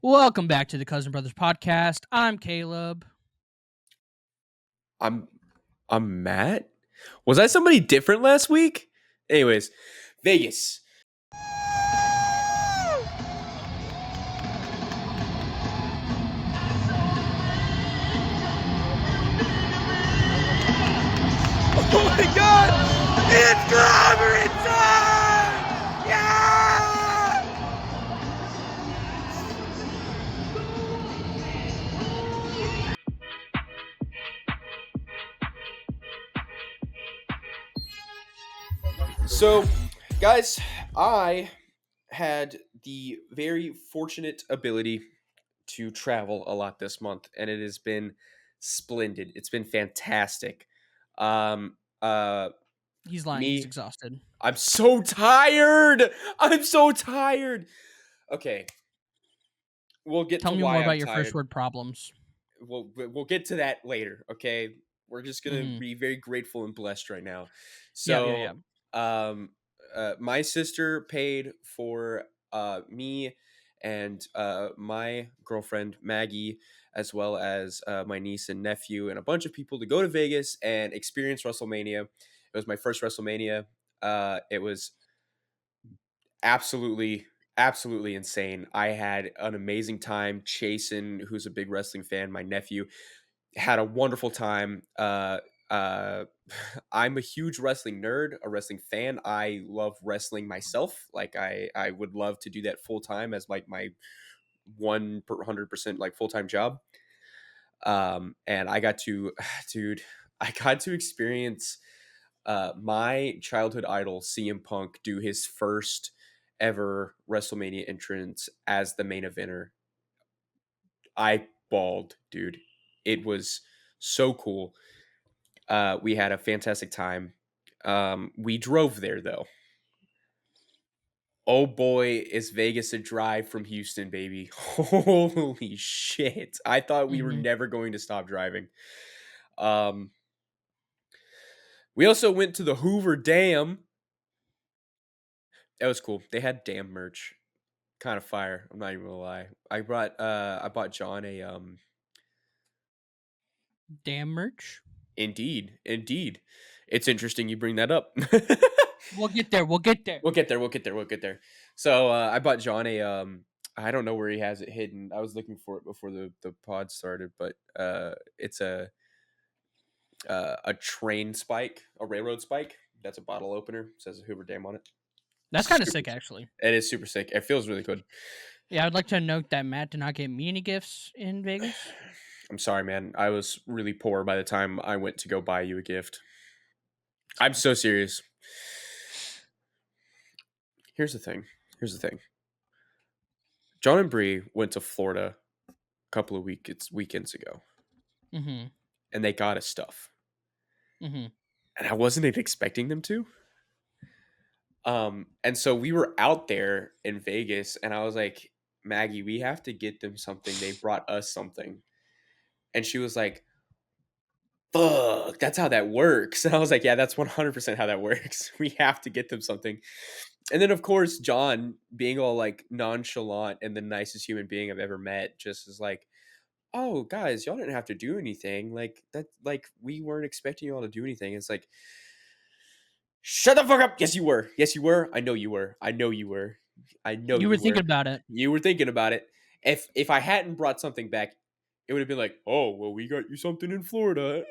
Welcome back to the Cousin Brothers podcast. I'm Caleb. I'm I'm Matt. Was I somebody different last week? Anyways, Vegas. Oh my god! It's clobbering time! Yeah! So, guys, I had the very fortunate ability to travel a lot this month, and it has been splendid. It's been fantastic. Um, uh, He's lying. He's me, exhausted. I'm so tired. I'm so tired. Okay, we'll get Tell to me more why I'm about your first tired. word problems. We'll get to that later. Okay, we're just gonna Mm-hmm. be very grateful and blessed right now. Yeah. So, um, my sister paid for me and my girlfriend Maggie, as well as my niece and nephew, and a bunch of people to go to Vegas and experience WrestleMania. It was my first WrestleMania. It was absolutely insane. I had an amazing time. Chasen, who's a big wrestling fan, my nephew, had a wonderful time. Uh, I'm a huge wrestling nerd, a wrestling fan. I love wrestling myself. Like I would love to do that full time as like my 100% like full time job. And I got to, dude, I got to experience my childhood idol CM Punk do his first ever WrestleMania entrance as the main eventer. I bawled, dude. It was so cool. We had a fantastic time. We drove there though. Oh boy, is Vegas a drive from Houston, baby. Holy shit. I thought we were Mm-hmm. never going to stop driving. Um, we also went to the Hoover Dam. That was cool. They had dam merch. Kind of fire. I'm not even gonna lie. I bought John a Damn merch. indeed. It's interesting you bring that up. We'll get there. We'll get there. We'll get there. So I bought John a I don't know where he has it hidden. I was looking for it before the pod started, but it's a train spike, a railroad spike. That's a bottle opener. It says a Hoover Dam on it. That's kind of Super. sick, actually. It is super sick. It feels really good. Yeah, I'd like to note that Matt did not get me any gifts in Vegas. I'm sorry, man. I was really poor by the time I went to go buy you a gift. It's I'm fine. so serious. Here's the thing. John and Bree went to Florida a couple of weekends ago, Mm-hmm. and they got us stuff, Mm-hmm. and I wasn't expecting them to. And so we were out there in Vegas, and I was like, Maggie, we have to get them something. They brought us something, and she was like, fuck, that's how that works. And I was like, yeah, that's 100% how that works. We have to get them something. And then, of course, John, being all like nonchalant and the nicest human being I've ever met, just is like, oh, guys, y'all didn't have to do anything. Like, that, like, we weren't expecting y'all to do anything. It's like, shut the fuck up. Yes, you were. Yes, you were. I know you were. I know you were. I know You were you thinking were. about it. You were thinking about it. If I hadn't brought something back, it would have been like, oh, well, we got you something in Florida.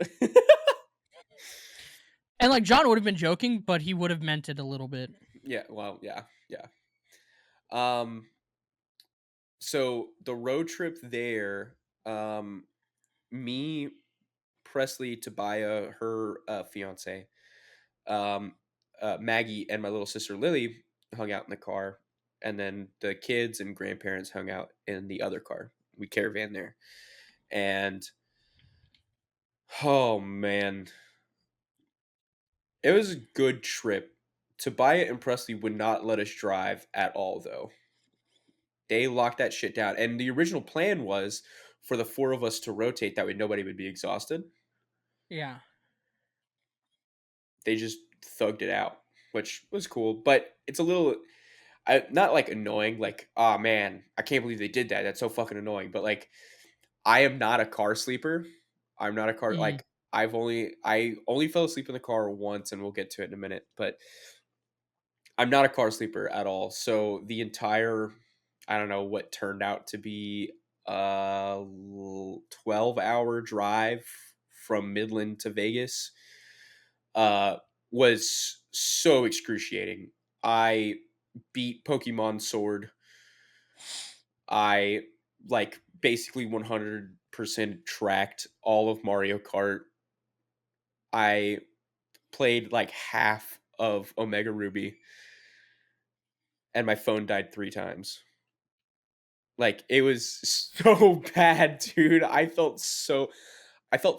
And like John would have been joking, but he would have meant it a little bit. Yeah, well, yeah. Um, so the road trip there, me, Presley, Tobiah, her fiance, um, Maggie, and my little sister Lily hung out in the car, and then the kids and grandparents hung out in the other car. We caravan there, and oh man, it was a good trip. Tobiah and Presley would not let us drive at all, though. They locked that shit down. And the original plan was for the four of us to rotate. That way nobody would be exhausted. Yeah. They just thugged it out, which was cool. But it's a little. not like annoying, like, "Oh man, I can't believe they did that. That's so fucking annoying." But like, I am not a car sleeper. I'm not a car Mm, like I only fell asleep in the car once, and we'll get to it in a minute. But I'm not a car sleeper at all. So the entire, I don't know what turned out to be a 12-hour drive from Midland to Vegas uh was so excruciating. I beat Pokemon Sword. I like basically 100% tracked all of Mario Kart. I played like half of Omega Ruby, and my phone died 3 times. Like, it was so bad, dude. I felt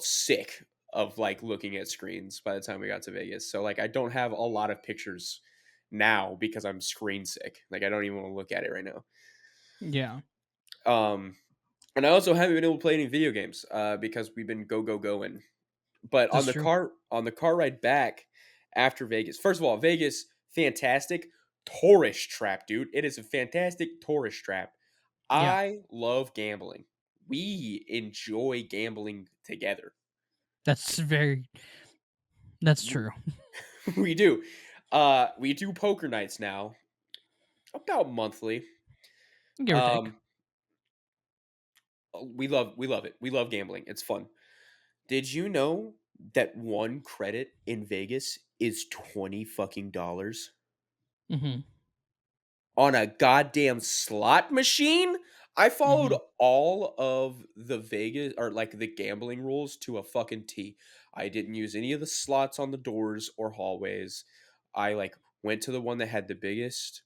sick of, like, looking at screens by the time we got to Vegas. So, like, I don't have a lot of pictures now because I'm screen sick. Like, I don't even wanna look at it right now. yeah, Um, and I also haven't been able to play any video games, because we've been going. But that's true. on the car ride back after Vegas, first of all, Vegas, fantastic tourist trap, dude. It is a fantastic tourist trap. Yeah, I love gambling. We enjoy gambling together. that's very that's W- true. We do. We do poker nights now, about monthly. Give or take. Um, we love it. We love gambling. It's fun. Did you know that one credit in Vegas is 20 fucking dollars Mhm, on a goddamn slot machine? I followed mhm. all of the Vegas or like the gambling rules to a fucking T. I didn't use any of the slots on the doors or hallways. I like went to the one that had the biggest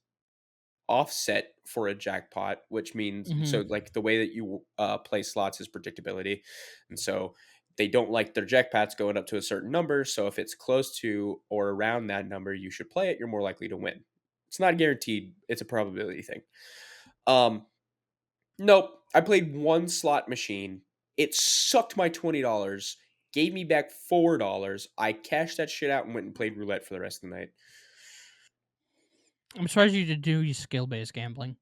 offset for a jackpot, which means so Mhm. like the way that you play slots is predictability, and so they don't like their jackpots going up to a certain number. So if it's close to or around that number, you should play it. You're more likely to win. It's not guaranteed. It's a probability thing. Um, nope. I played one slot machine. It sucked my $20. Gave me back $4. I cashed that shit out and went and played roulette for the rest of the night. I'm surprised you to do skill-based gambling.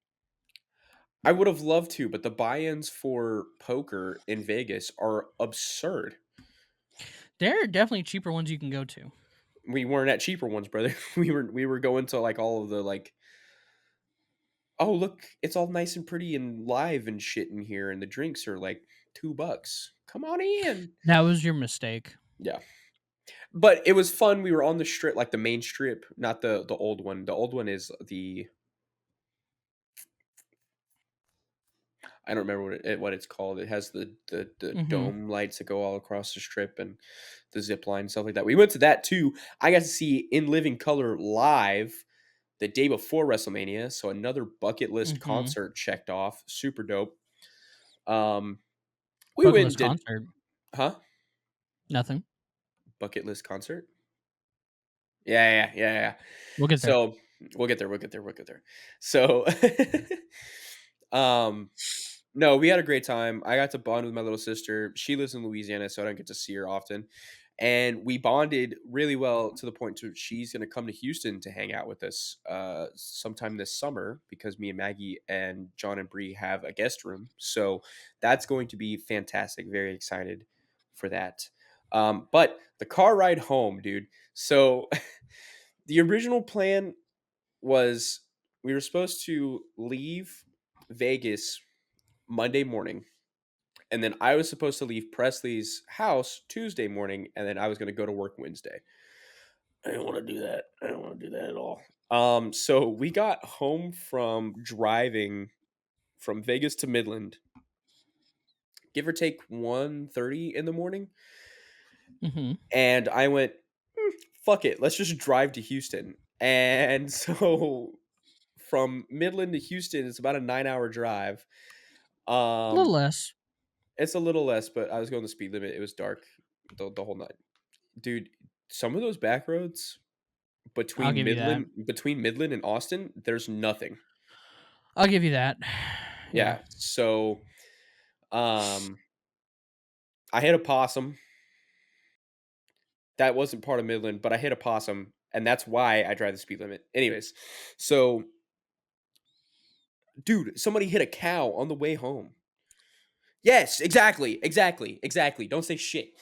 I would have loved to, but the buy-ins for poker in Vegas are absurd. There are definitely cheaper ones you can go to. We weren't at cheaper ones, brother. We were going to like all of the like, oh look, it's all nice and pretty and live and shit in here, and the drinks are like $2. Come on in. That was your mistake. Yeah. But it was fun. We were on the strip, like the main strip, not the old one. The old one is the I don't remember what it's called. It has the Mhm, dome lights that go all across the strip and the zip line stuff like that. We went to that too. I got to see In Living Color live the day before WrestleMania, so another bucket list mhm. concert checked off. Super dope. Um, we Bucket went and list did concert. huh? Nothing. Bucket list concert? Yeah. We'll get there. So we'll get there. We'll get there. So, um, no, we had a great time. I got to bond with my little sister. She lives in Louisiana, so I don't get to see her often. And we bonded really well to the point to she's going to come to Houston to hang out with us sometime this summer because me and Maggie and John and Bree have a guest room. So that's going to be fantastic. Very excited for that. But the car ride home, dude. So the original plan was we were supposed to leave Vegas Monday morning, and then I was supposed to leave Presley's house Tuesday morning, and then I was going to go to work Wednesday. I didn't want to do that. I didn't want to do that at all. So we got home from driving from Vegas to Midland, give or take 1:30 in the morning, Mhm. and I went, fuck it, let's just drive to Houston. And so from Midland to Houston, it's about a 9-hour drive. A little Um, less. it's a little less, but I was going the speed limit. It was dark the whole night. Dude, some of those back roads I'll give you that. between Midland and Austin, there's nothing. I'll give you that. Yeah. Yeah. So, um, I hit a possum. That wasn't part of Midland, but I hit a possum, and that's why I drive the speed limit. Anyways, so Dude, somebody hit a cow on the way home. Yes, exactly, exactly, exactly. Don't say shit.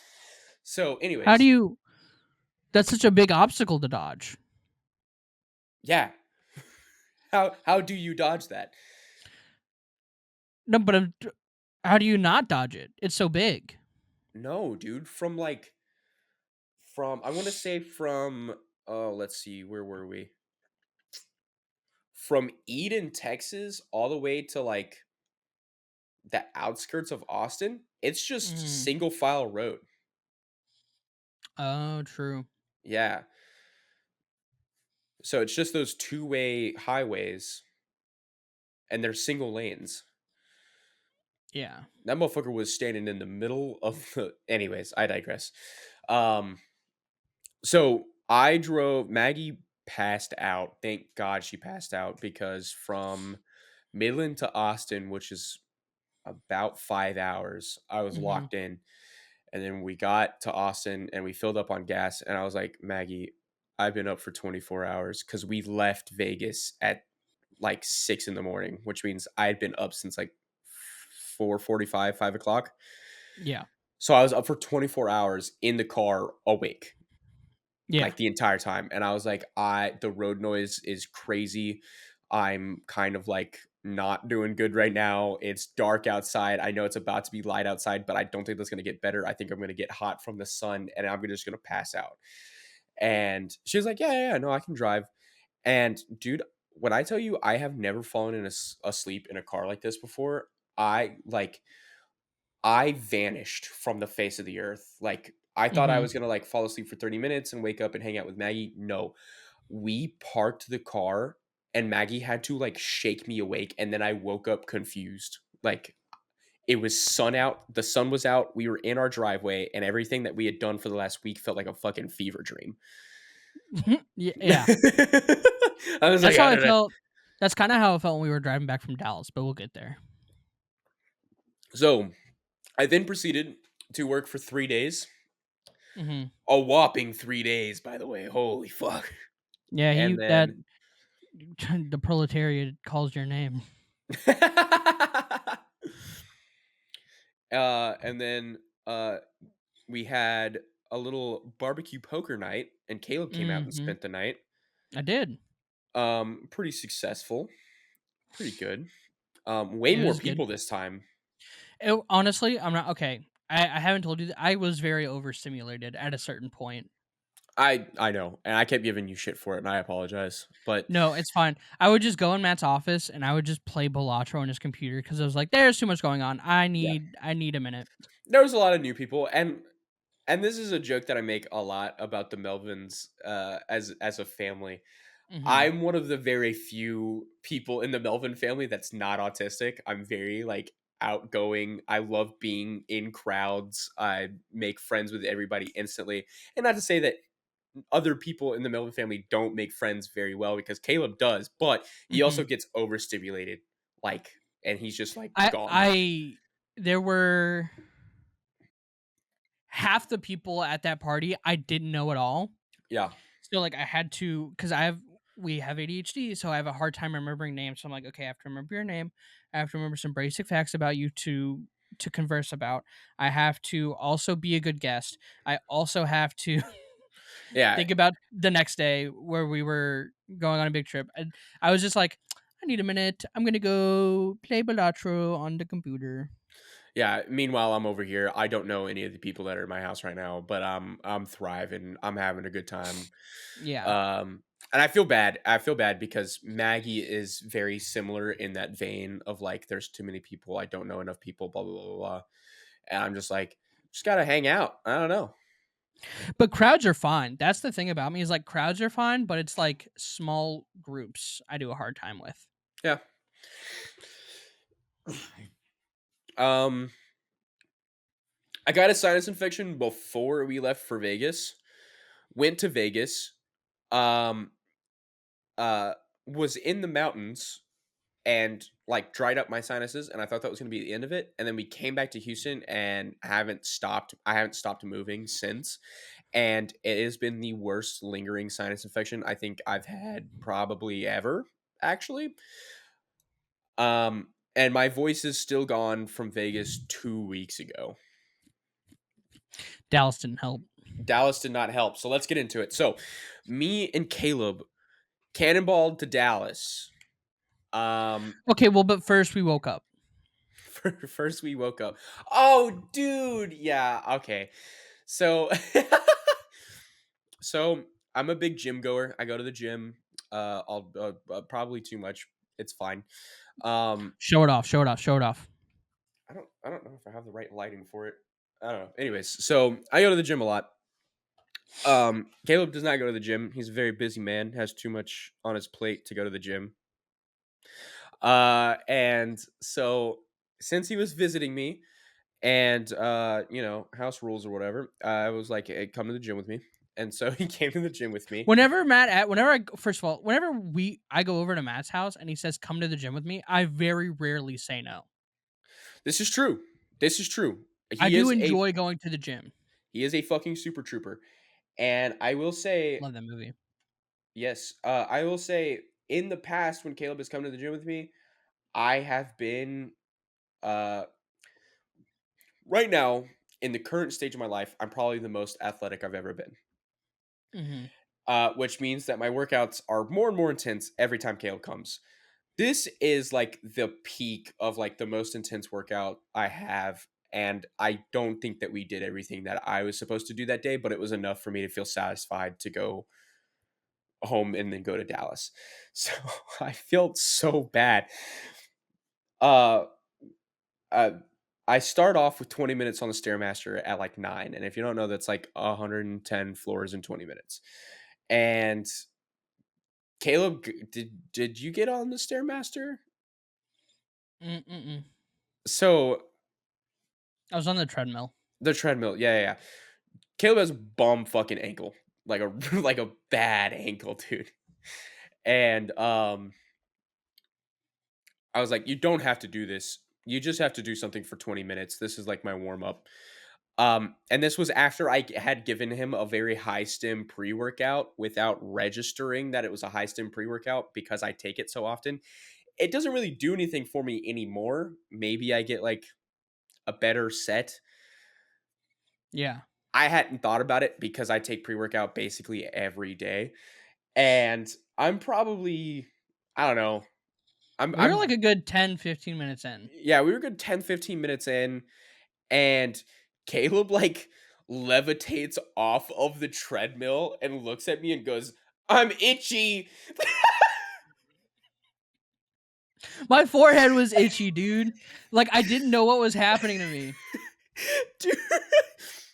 So, How do anyways, you that's such a big obstacle to dodge. yeah. How do you dodge that? No, but how do you not dodge it? It's so big. No, dude. From I want to say from let's see, where were we? From Eden, Texas, all the way to like the outskirts of Austin. It's just Mm. single file road. Oh, true. Yeah. So it's just those two-way highways and they're single lanes. Yeah. That motherfucker was standing in the middle of the anyways, I digress. Um so I drove Maggie passed out. Thank God she passed out because from Midland to Austin, which is about 5 hours, I was Mhm. locked in. And then we got to Austin and we filled up on gas and I was like, "Maggie, I've been up for 24 hours cuz we left Vegas at like 6 in the morning, which means I had been up since like 4:45, 5 o'clock. Yeah. So I was up for 24 hours in the car awake, Yeah. like the entire time. And I was like, the road noise is crazy. I'm kind of like not doing good right now. It's dark outside. I know it's about to be light outside, but I don't think that's going to get better. I think I'm going to get hot from the sun and I'm just going to pass out. And she was like, yeah, no, I can drive. And dude, when I tell you I have never fallen asleep in a car like this before, I like I vanished from the face of the earth. Like I thought I Mhm. was gonna like fall asleep for 30 minutes and wake up and hang out with Maggie. No, we parked the car and Maggie had to like shake me awake, and then I woke up confused. Like it was sun out, the sun was out, we were in our driveway, and everything that we had done for the last week felt like a fucking fever dream. Yeah. I was like, That's how I I don't know. felt. That's kinda how it felt when we were driving back from Dallas, but we'll get there. So I then proceeded to work for 3 days. Mhm. A whopping 3 days, by the way. Holy fuck. Yeah, And he that then the proletariat calls your name. and then we had a little barbecue poker night, and Caleb came out and Mhm. spent the night. I did. Pretty successful, pretty good. Way It more was good. people this time. Honestly, I'm not okay. I haven't told you that I was very overstimulated at a certain point. I know, and I kept giving you shit for it, and I apologize. But No, it's fine. I would just go in Matt's office and I would just play Balatro on his computer because I was like, "There's too much going on. yeah, I need a minute." there was a lot of new people, and this is a joke that I make a lot about the Melvins as a family. Mhm. I'm one of the very few people in the Melvin family that's not autistic. I'm very like outgoing. I love being in crowds. I make friends with everybody instantly. And not to say that other people in the Melvin family don't make friends very well because Caleb does, but he also Mhm. gets overstimulated like and he's just like I gone. I there were half the people at that party I didn't know at all. Yeah. So like I had to because we have ADHD, so I have a hard time remembering names. So I'm like, okay, I have to remember your name. I have to remember some basic facts about you to converse about. I have to also be a good guest. I also have to Yeah. think about the next day where we were going on a big trip. And I was just like, I need a minute. I'm gonna go play Balatro on the computer. Yeah, meanwhile, I'm over here. I don't know any of the people that are in my house right now, but I'm thriving. I'm having a good time. Yeah. Um, and I feel bad. I feel bad because Maggie is very similar in that vein of like, there's too many people. I don't know enough people. Blah blah blah blah. Blah. And I'm just like, just gotta hang out. I don't know. But crowds are fine. That's the thing about me is like crowds are fine, but it's like small groups I do a hard time with. Yeah. Um, I got a sinus infection before we left for Vegas. Went to Vegas. Um, uh, was in the mountains and like dried up my sinuses, and I thought that was going to be the end of it, and then we came back to Houston and I haven't stopped moving since, and it has been the worst lingering sinus infection I think I've had probably ever, actually. And my voice is still gone from Vegas 2 weeks ago. Dallas didn't help. Dallas did not help. So let's get into it. So me and Caleb cannonballed to Dallas. Um, Okay, well, but first we woke up. First we woke up. Oh, dude. Yeah. Okay. So, so I'm a big gym goer. I go to the gym. I'll probably too much. It's fine. Um, Show it off. Show it off. Show it off. I don't know if I have the right lighting for it. I don't know. Anyways, so I go to the gym a lot. Caleb does not go to the gym. He's a very busy man. Has too much on his plate to go to the gym. And so since he was visiting me, and house rules or whatever, I was like, hey, come to the gym with me. And so he came to the gym with me. First of all, whenever I go over to Matt's house and he says, "Come to the gym with me," I very rarely say no. This is true. This is true. I He do is a enjoy going to the gym. he is a fucking super trooper. And I will say, Love that movie. yes, I will say in the past when Caleb has come to the gym with me, I have been uh right now in the current stage of my life, I'm probably the most athletic I've ever been. Hmm. Which means that my workouts are more and more intense every time Caleb comes. This is like the peak of like the most intense workout I have. And I don't think that we did everything that I was supposed to do that day, but it was enough for me to feel satisfied to go home and then go to Dallas. So I felt so bad. Uh, uh, I start off with 20 minutes on the Stairmaster at like 9. And if you don't know, that's like 110 floors in 20 minutes. And Caleb, did you get on the Stairmaster? Mm-mm. So I was on the treadmill. the treadmill, yeah, yeah, yeah. Caleb has bum fucking ankle, like a like a bad ankle, dude. And I was like, you don't have to do this. You just have to do something for 20 minutes. This is like my warm up. And this was after I had given him a very high stim pre workout without registering that it was a high stim pre workout because I take it so often. It doesn't really do anything for me anymore. Maybe I get like a better set. Yeah, I hadn't thought about it because I take pre-workout basically every day. And I'm probably I don't know. we were like I'm a good 10, 15 minutes in. yeah, we were good 10, 15 minutes in, and Caleb like levitates off of the treadmill and looks at me and goes, "I'm itchy." My forehead was itchy, dude. Like I didn't know what was happening to me. Dude,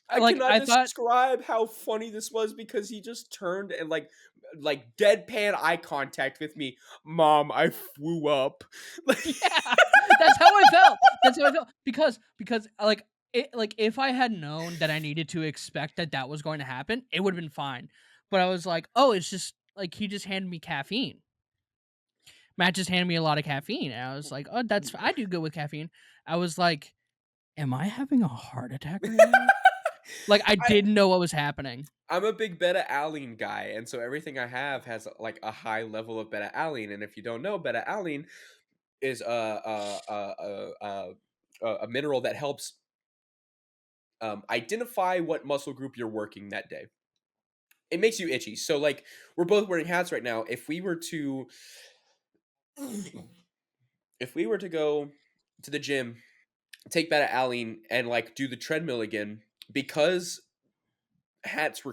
I Like cannot I thought, describe how funny this was because he just turned and like deadpan eye contact with me. Mom, I flew up. yeah, that's how I felt. That's how I felt because like if I had known that I needed to expect that that was going to happen, it would have been fine. But I was like, oh, it's just like he just handed me caffeine. Matt just handed me a lot of caffeine, and I was like, oh, I do good with caffeine. I was like, am I having a heart attack right now? Like I I didn't know what was happening. I'm a big beta alanine guy, and so everything I have has like a high level of beta alanine. And if you don't know, beta alanine is a mineral that helps identify what muscle group you're working that day. It makes you itchy. So like we're both wearing hats right now. If we were to go to the gym, take beta alanine, and like do the treadmill again, because hats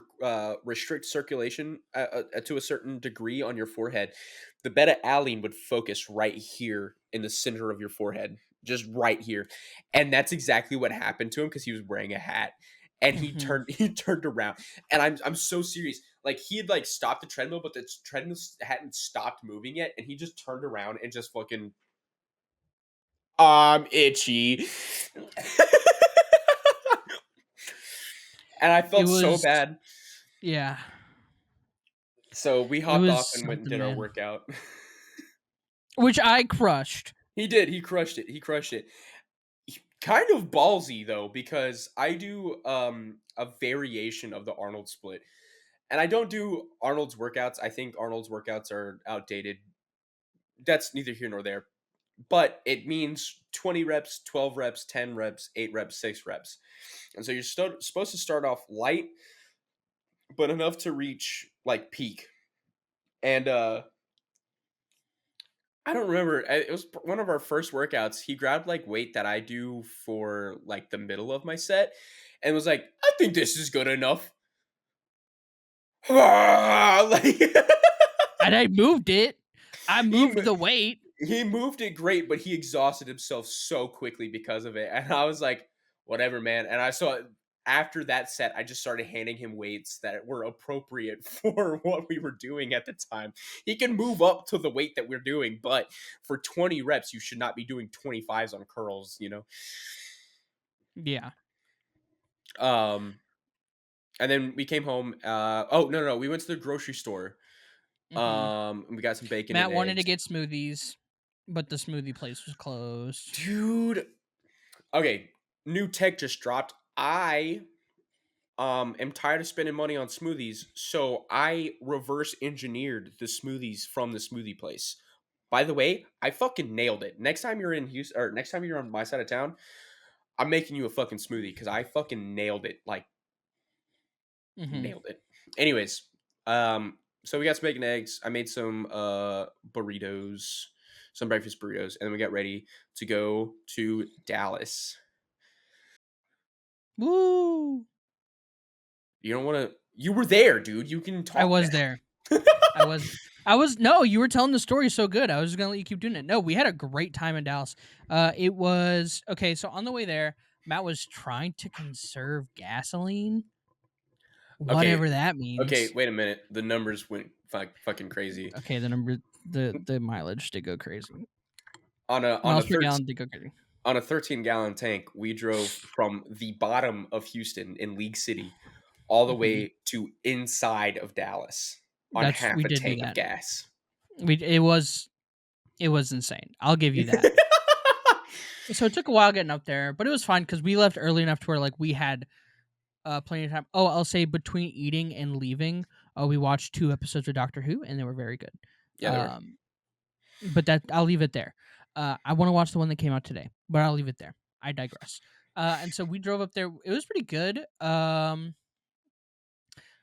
restrict circulation to a certain degree on your forehead, the beta alanine would focus right here in the center of your forehead, just right here, and that's exactly what happened to him because he was wearing a hat, and he Mhm. turned he turned around, and I'm so serious. Like he had like stopped the treadmill, but the treadmill hadn't stopped moving yet, and he just turned around and just fucking I'm itchy. And I It felt so was, bad. yeah, So we it hopped was off and went and something, did our man. workout. Which I crushed. He did. He crushed it. He crushed it. Kind of ballsy though, because I do a variation of the Arnold split. And I don't do Arnold's workouts. I think Arnold's workouts are outdated. That's neither here nor there. but it means 20 reps, 12 reps, 10 reps, 8 reps, 6 reps. And so you're supposed to start off light, but enough to reach like peak. And I don't remember. It was one of our first workouts. He grabbed like weight that I do for like the middle of my set and was like, I think this is good enough. Like, And I moved it. I he moved the weight. he moved it great, but he exhausted himself so quickly because of it. And I was like, whatever, man. And I saw after that set, I just started handing him weights that were appropriate for what we were doing at the time. He can move up to the weight that we're doing, but for 20 reps, you should not be doing 25s on curls, you know? Yeah. Um, and then we came home. Oh, no. We went to the grocery store. Hmm. And we got some bacon and Matt wanted to eggs. get smoothies, but the smoothie place was closed. Dude, okay, new tech just dropped. I am tired of spending money on smoothies, so I reverse engineered the smoothies from the smoothie place. By the way, I fucking nailed it. Next time you're in Houston, or next time you're on my side of town, I'm making you a fucking smoothie because I fucking nailed it. Like Hmm. nailed it. Anyways, so we got some bacon and eggs. I made some burritos, some breakfast burritos, and then we got ready to go to Dallas. Woo! You don't want to. You were there, dude. You can I talk was there. now. I was. I was. No, you were telling the story so good. I was just gonna let you keep doing it. No, we had a great time in Dallas. It was okay. So on the way there, Matt was trying to conserve gasoline, Okay, whatever that okay. means. Wait a minute. The numbers went fucking crazy. Okay, the mileage did go crazy. On a on a Miles per 13 gallon did go crazy. on a 13-gallon tank, we drove from the bottom of Houston in League City all the Hmm. way to inside of Dallas on That's half we a did do tank of that. gas. We it was insane. I'll give you that. So it took a while getting up there, but it was fine because we left early enough to where like we had plenty of time. Oh, I'll say between eating and leaving, we watched 2 episodes of Doctor Who, and they were very good. Yeah, they were. Um, but that I'll leave it there. I want to watch the one that came out today, but I'll leave it there. I digress. And so we drove up there. It was pretty good.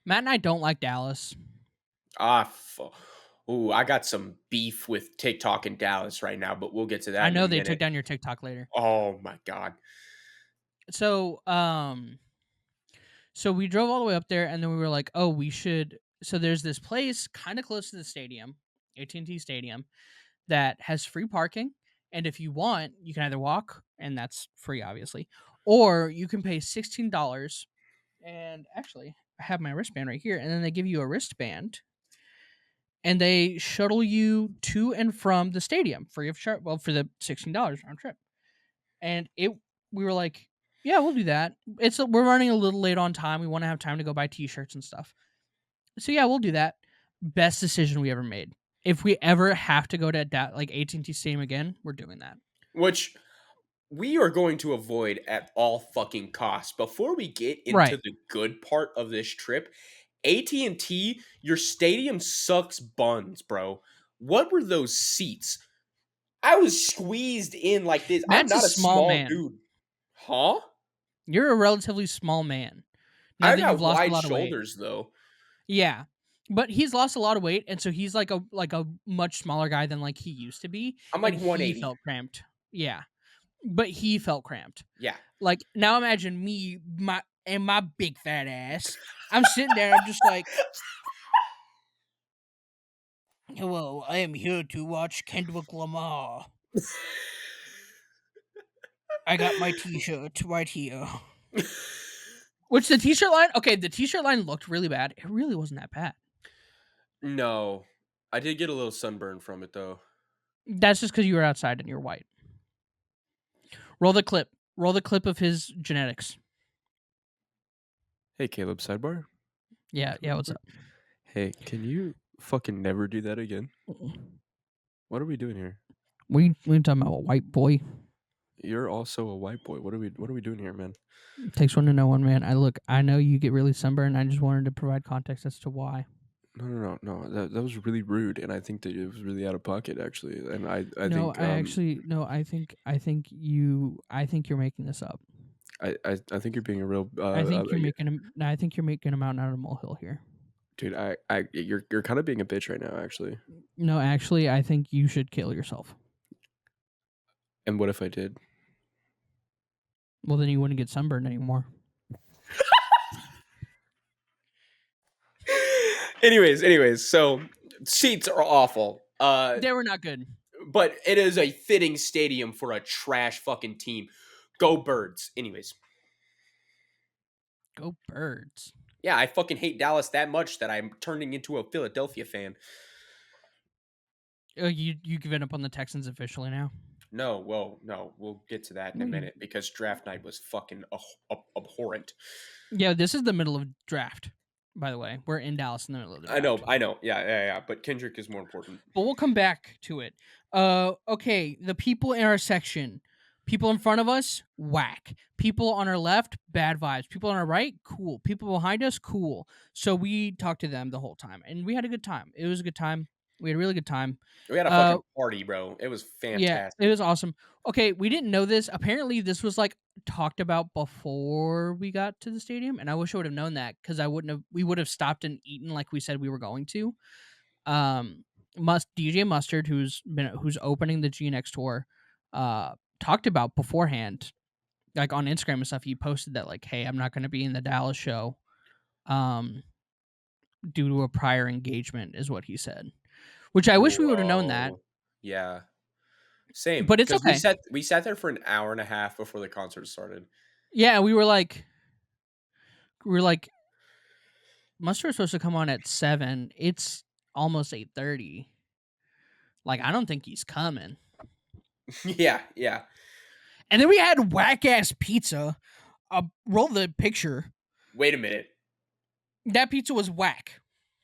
Matt and I don't like Dallas. Ah, ooh, I got some beef with TikTok in Dallas right now, but we'll get to I that in a know they took minute. down your TikTok later. Oh my god. So so we drove all the way up there, and then we were like, oh, we should. So there's this place kind of close to the stadium, AT&T Stadium, that has free parking. And if you want, you can either walk, and that's free, obviously, or you can pay $16. And actually, I have my wristband right here. And then they give you a wristband and they shuttle you to and from the stadium free of charge. Well, for the $16 round trip. And we were like, yeah, we'll do that. We're running a little late on time. We want to have time to go buy t-shirts and stuff. So yeah, we'll do that. Best decision we ever made. If we ever have to go to like AT&T Stadium again, we're doing that. Which we are going to avoid at all fucking costs. Before we get into Right. the good part of this trip, AT&T, your stadium sucks buns, bro. What were those seats? I was squeezed in like this. I'm Matt's a not a small small man. dude. Huh? You're a relatively small man. Now I that you've got lost a wide lot of weight. shoulders though. Yeah. But he's lost a lot of weight, and so he's like a much smaller guy than like he used to be, I'm and like he 180. felt cramped. Yeah. But he felt cramped. Yeah. Like now imagine me my big fat ass. I'm sitting there, I'm just like, hello, I am here to watch Kendrick Lamar. I got my t-shirt right here. Which the t-shirt line, okay, the t-shirt line looked really bad. It really wasn't that bad. No. I did get a little sunburn from it though. That's just because you were outside and you're white. Roll the clip. Roll the clip of his genetics. Hey Caleb, sidebar. Yeah, Come yeah, on, what's bro. up? Hey, can you fucking never do that again? What are we doing here? We talking about a white boy. You're also a white boy. What are we doing here, man? Takes one to know one, man. I know you get really sunburned. I just wanted to provide context as to why. no. That was really rude, and I think that it was really out of pocket, actually. And I No, think I actually no. I think you're making this up. I think you're being a real I think you're making a mountain out of a molehill here. dude. You're kind of being a bitch right now, actually. No, actually, I think you should kill yourself. And what if I did? Well, then you wouldn't get sunburned anymore. Anyways, so seats are awful. They were not good. But it is a fitting stadium for a trash fucking team. Go Birds. Anyways, Go birds. yeah, I fucking hate Dallas that much that I'm turning into a Philadelphia fan. You giving up on the Texans officially now? No, well, no, we'll get to that in a No, minute because draft night was fucking abhorrent. yeah, this is the middle of draft. By the way, we're in Dallas in the middle of the draft. I know, yeah. But Kendrick is more important. But we'll come back to it. Okay, the people in our section, people in front of us, whack. People on our left, bad vibes. People on our right, cool. People behind us, cool. So we talked to them the whole time, and we had a good time. It was a good time. We had a really good time. We had a Uh, fucking party, bro. It was yeah, it fantastic. was awesome. Okay, we didn't know this. Apparently, this was like talked about before we got to the stadium, and I wish I would have known that because I wouldn't have. We would have stopped and eaten like we said we were going to. DJ Mustard, who's opening the GNX tour, talked about beforehand, like on Instagram and stuff. He posted that like, "Hey, I'm not going to be in the Dallas show, um, due to a prior engagement," is what he said. Which I wish we would have known that, Bro. Yeah. Same. but it's Because okay. we sat there for an hour and a half before the concert started. Yeah, we were like, Mustard was supposed to come on at 7. It's almost 8:30. Like, I don't think he's coming. Yeah. And then we had whack ass pizza. Roll the picture. Wait a minute. That pizza was whack.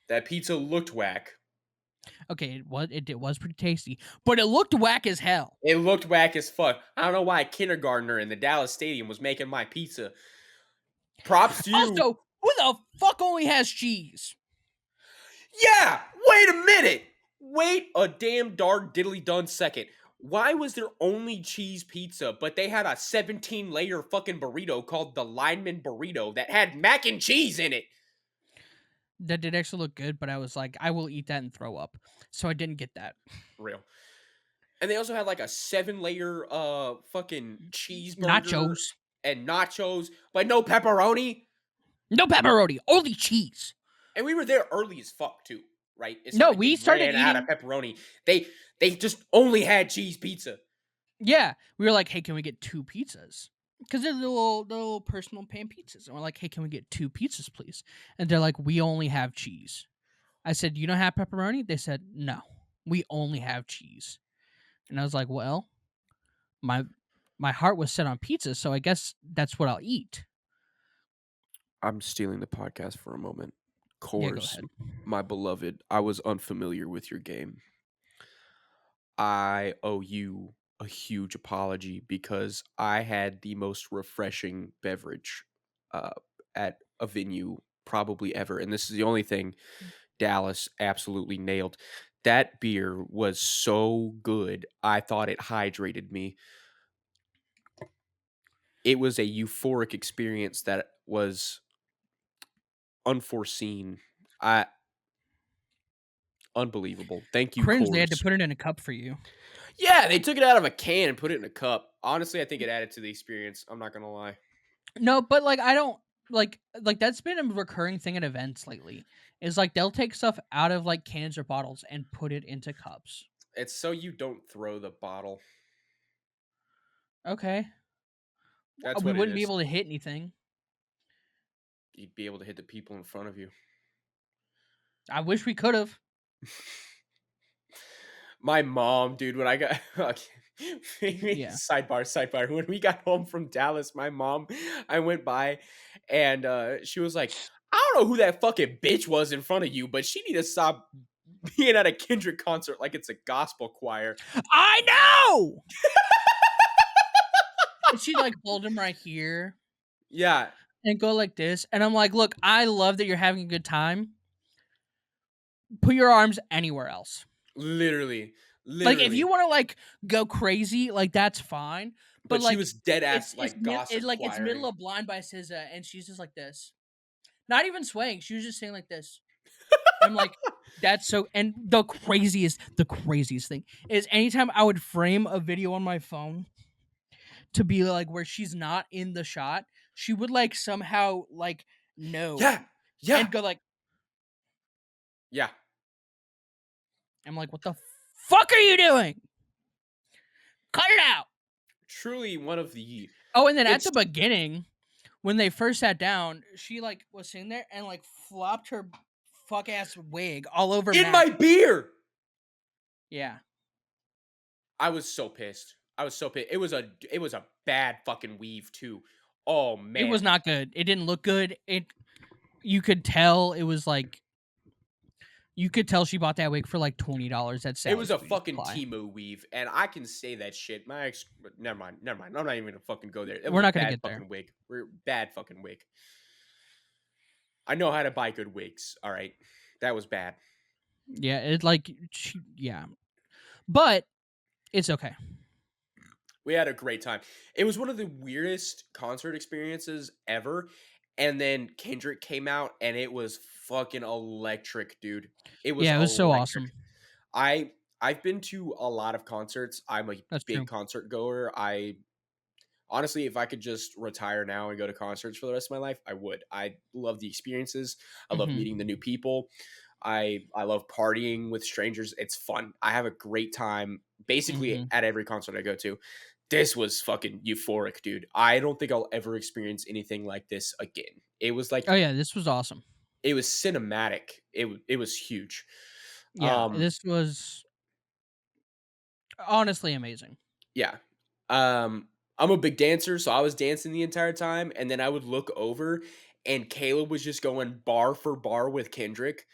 That pizza looked whack. Okay, it was pretty tasty, but it looked whack as hell. It looked whack as fuck. I don't know why a kindergartner in the Dallas stadium was making my pizza. Props to you. Also, who the fuck only has cheese? Yeah, wait a minute. Wait a damn darn diddly done second. Why was there only cheese pizza, but they had a 17-layer fucking burrito called the lineman burrito that had mac and cheese in it? That did actually look good, but I was like, I will eat that and throw up, so I didn't get that. Real. And they also had like a 7-layer fucking cheeseburger Nachos, and nachos, but no pepperoni. no pepperoni, only cheese. And we were there early as fuck too, right? It's not No, like we they started ran out of eating. pepperoni. They just only had cheese pizza. Yeah, we were like, hey, can we get 2 pizzas? Because they're the little personal pan pizzas, and we're like, hey, can we get 2 pizzas, please? And they're like, we only have cheese. I said, you don't have pepperoni? They said, no, we only have cheese. And I was like, well, my my heart was set on pizza, so I guess that's what I'll eat. I'm stealing the podcast for a moment. Yeah, go Course, ahead. my beloved, I was unfamiliar with your game. I owe you a huge apology because I had the most refreshing beverage uh, at a venue probably ever. And this is the only thing Dallas absolutely nailed. That beer was so good. I thought it hydrated me. It was a euphoric experience that was unforeseen. I Unbelievable. Thank you, Cringe, they had to Coors. put it in a cup for you. Yeah, they took it out of a can and put it in a cup. Honestly, I think it added to the experience. I'm not gonna lie. No, but like I don't like that's been a recurring thing at events lately. Is like they'll take stuff out of like cans or bottles and put it into cups. It's so you don't throw the bottle. Okay. That's We what it wouldn't be is. able to hit anything. You'd be able to hit the people in front of you. I wish we could have. My mom, dude, when I got Yeah. sidebar, when we got home from Dallas, my mom, I went by and she was like, I don't know who that fucking bitch was in front of you, but she need to stop being at a Kendrick concert like it's a gospel choir. I know. And she'd like hold him right here Yeah. and go like this. And I'm like, look, I love that you're having a good time. put your arms anywhere else. Literally, Like, if you literally. wanna, like, go crazy, like, that's fine, but, But she like, was dead ass it's like gossip middle choiring. of Blind by SZA, and she's just like this. Not even swaying, she was just saying like this. And I'm like, that's so and the craziest thing is anytime I would frame a video on my phone to be, like, where she's not in the shot, she would, like, somehow, like, know Yeah, yeah, and go like yeah. I'm like, "What the fuck are you doing? Cut it out." Truly one of the Oh, and then at it's the beginning, when they first sat down, she, like, was sitting there and, like, flopped her fuck ass wig all over in my Mac. beer. Yeah. I was so pissed. I was so pissed. It was a bad fucking weave too. Oh It was man. not good. It didn't look good. It you could tell it was like you could tell she bought that wig for like $20 at It Sally's was a Beauty fucking Supply. Temu weave, and I can say that shit. My ex, never mind, never mind. I'm not even gonna fucking go there. It was We're a not gonna bad get there. fucking wig. Bad fucking wig. I know how to buy good wigs. All right, that was bad. Yeah, it like yeah. But it's okay. We had a great time. It was one of the weirdest concert experiences ever. And then Kendrick came out, and it was fucking electric, dude. It was Yeah, it was so electric. awesome. I I've been to a lot of concerts. I'm a That's big true. concert goer. I honestly, if I could just retire now and go to concerts for the rest of my life, I would. I love the experiences. I love meeting the Mhm. new people. I love partying with strangers. It's fun. I have a great time basically Mhm. at every concert I go to. This was fucking euphoric, dude. I don't think I'll ever experience anything like this again. It was like Oh yeah, this was awesome. it was cinematic. It was huge. Yeah, Um this was honestly amazing. Yeah. I'm a big dancer, so I was dancing the entire time, and then I would look over, and Caleb was just going bar for bar with Kendrick.